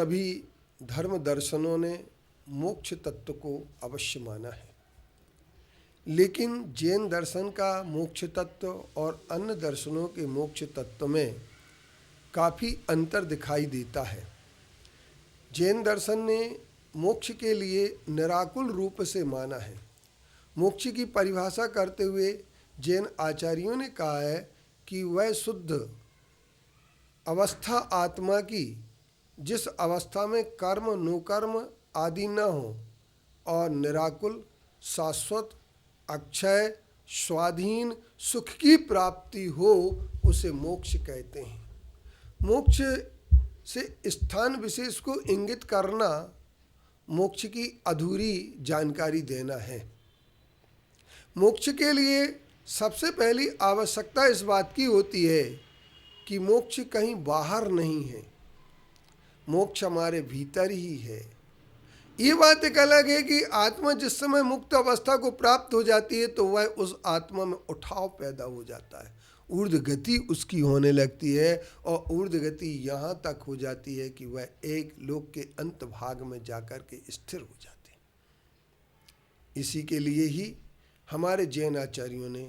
सभी धर्म दर्शनों ने मोक्ष तत्व को अवश्य माना है, लेकिन जैन दर्शन का मोक्ष तत्व और अन्य दर्शनों के मोक्ष तत्व में काफ़ी अंतर दिखाई देता है। जैन दर्शन ने मोक्ष के लिए निराकुल रूप से माना है। मोक्ष की परिभाषा करते हुए जैन आचार्यों ने कहा है कि वह शुद्ध अवस्था आत्मा की, जिस अवस्था में कर्म नोकर्म आदि न हो और निराकुल शाश्वत अक्षय स्वाधीन सुख की प्राप्ति हो, उसे मोक्ष कहते हैं। मोक्ष से स्थान विशेष को इंगित करना मोक्ष की अधूरी जानकारी देना है। मोक्ष के लिए सबसे पहली आवश्यकता इस बात की होती है कि मोक्ष कहीं बाहर नहीं है, मोक्ष हमारे भीतर ही है। ये बात एक अलग है कि आत्मा जिस समय मुक्त अवस्था को प्राप्त हो जाती है तो वह उस आत्मा में उठाव पैदा हो जाता है, ऊर्ध्व गति उसकी होने लगती है और ऊर्ध्व गति यहाँ तक हो जाती है कि वह एक लोक के अंत भाग में जाकर के स्थिर हो जाते हैं। इसी के लिए ही हमारे जैन आचार्यों ने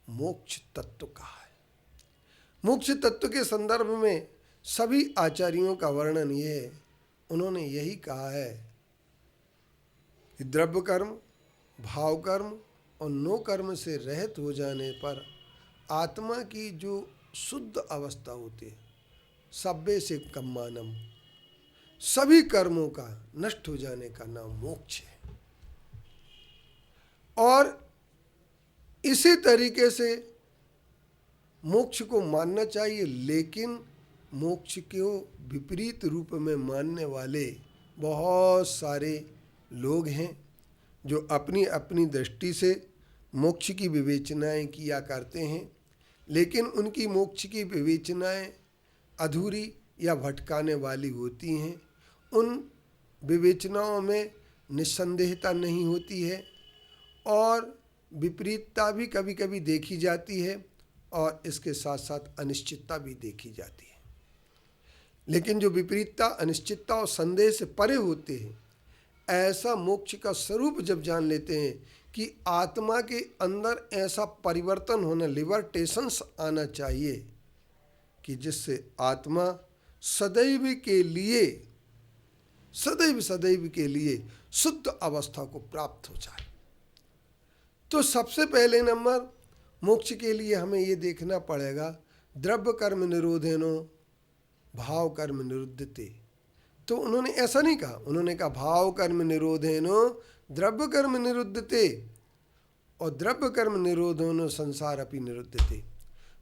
मोक्ष तत्व कहा है। मोक्ष तत्व के संदर्भ में सभी आचार्यों का वर्णन ये है, उन्होंने यही कहा है कि द्रव्य कर्म, भाव कर्म और नो कर्म से रहित हो जाने पर आत्मा की जो शुद्ध अवस्था होती है, सब्बे से कम्मानम, सभी कर्मों का नष्ट हो जाने का नाम मोक्ष है। और इसी तरीके से मोक्ष को मानना चाहिए, लेकिन मोक्ष को विपरीत रूप में मानने वाले बहुत सारे लोग हैं जो अपनी अपनी दृष्टि से मोक्ष की विवेचनाएं किया करते हैं, लेकिन उनकी मोक्ष की विवेचनाएं अधूरी या भटकाने वाली होती हैं। उन विवेचनाओं में निस्संदेहता नहीं होती है और विपरीतता भी कभी कभी देखी जाती है और इसके साथ साथ अनिश्चितता भी देखी जाती है। लेकिन जो विपरीतता, अनिश्चितता और संदेह से परे होते हैं, ऐसा मोक्ष का स्वरूप जब जान लेते हैं कि आत्मा के अंदर ऐसा परिवर्तन होना, लिबर्टेशंस आना चाहिए कि जिससे आत्मा सदैव के लिए शुद्ध अवस्था को प्राप्त हो जाए। तो सबसे पहले नंबर मोक्ष के लिए हमें ये देखना पड़ेगा, द्रव्य कर्म निरोधेनो भाव कर्म निरुद्धते। तो उन्होंने ऐसा नहीं कहा, उन्होंने कहा भाव कर्म निरोधेनो द्रव्य कर्म निरुद्धते और द्रव्य कर्म निरोधेनो संसार अपि निरुद्धते।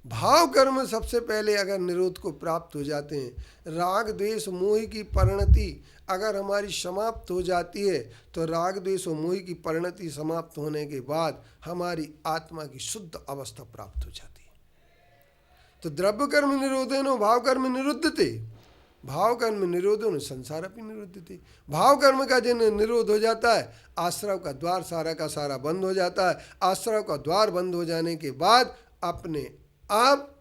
भाव कर्म सबसे पहले अगर निरोध को प्राप्त हो जाते हैं, राग द्वेष मोह की परिणति अगर हमारी समाप्त हो जाती है, तो राग द्वेष और मोह की परिणति समाप्त होने के बाद हमारी आत्मा की शुद्ध अवस्था प्राप्त हो जाती है। तो द्रव्य कर्म निरोधेनो भाव कर्म निरुद्धते, भाव कर्म निरोधो न संसार अपि निरुद्धते। भाव कर्म का जिन निरोध हो जाता है, आश्रव का द्वार सारा का सारा बंद हो जाता है। आश्रव का द्वार बंद हो जाने के बाद अपने आप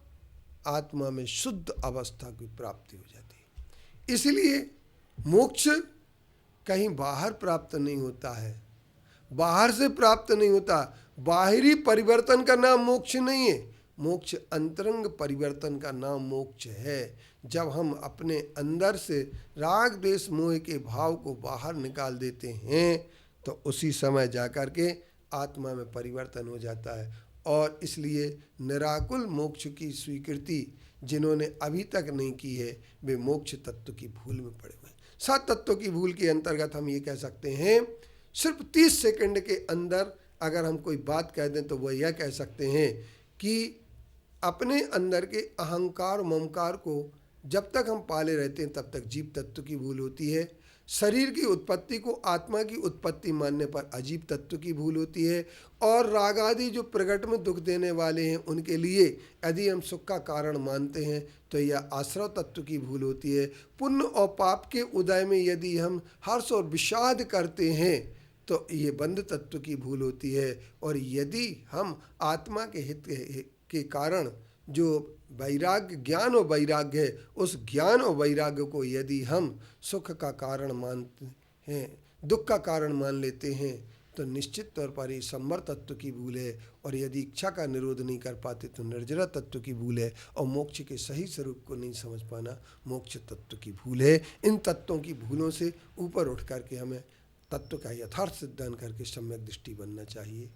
आत्मा में शुद्ध अवस्था की प्राप्ति हो जाती है। इसलिए मोक्ष कहीं बाहर प्राप्त नहीं होता है, बाहर से प्राप्त नहीं होता। बाहरी परिवर्तन का नाम मोक्ष नहीं है, मोक्ष अंतरंग परिवर्तन का नाम मोक्ष है। जब हम अपने अंदर से राग द्वेष मोह के भाव को बाहर निकाल देते हैं तो उसी समय जाकर के आत्मा में परिवर्तन हो जाता है। और इसलिए निराकुल मोक्ष की स्वीकृति जिन्होंने अभी तक नहीं की है, वे मोक्ष तत्व की भूल में पड़े हुए हैं। 7 तत्वों की भूल के अंतर्गत हम ये कह सकते हैं, सिर्फ 30 सेकंड के अंदर अगर हम कोई बात कह दें तो वह यह कह सकते हैं कि अपने अंदर के अहंकार ममकार को जब तक हम पाले रहते हैं तब तक जीव तत्व की भूल होती है। शरीर की उत्पत्ति को आत्मा की उत्पत्ति मानने पर अजीब तत्व की भूल होती है। और राग आदि जो प्रगट में दुख देने वाले हैं उनके लिए यदि हम सुख का कारण मानते हैं तो यह आश्रव तत्व की भूल होती है। पुण्य और पाप के उदय में यदि हम हर्ष और विषाद करते हैं तो ये बंध तत्व की भूल होती है। और यदि हम आत्मा के हित के कारण जो वैराग्य, ज्ञान और वैराग्य है, उस ज्ञान और वैराग्य को यदि हम सुख का कारण मानते हैं, दुख का कारण मान लेते हैं, तो निश्चित तौर पर ये संवर तत्व की भूल है। और यदि इच्छा का निरोध नहीं कर पाते तो निर्जरा तत्व की भूल है। और मोक्ष के सही स्वरूप को नहीं समझ पाना मोक्ष तत्व की भूल है। इन तत्वों की भूलों से ऊपर उठ करके हमें तत्व का यथार्थ सिद्धांत करके सम्यक दृष्टि बनना चाहिए।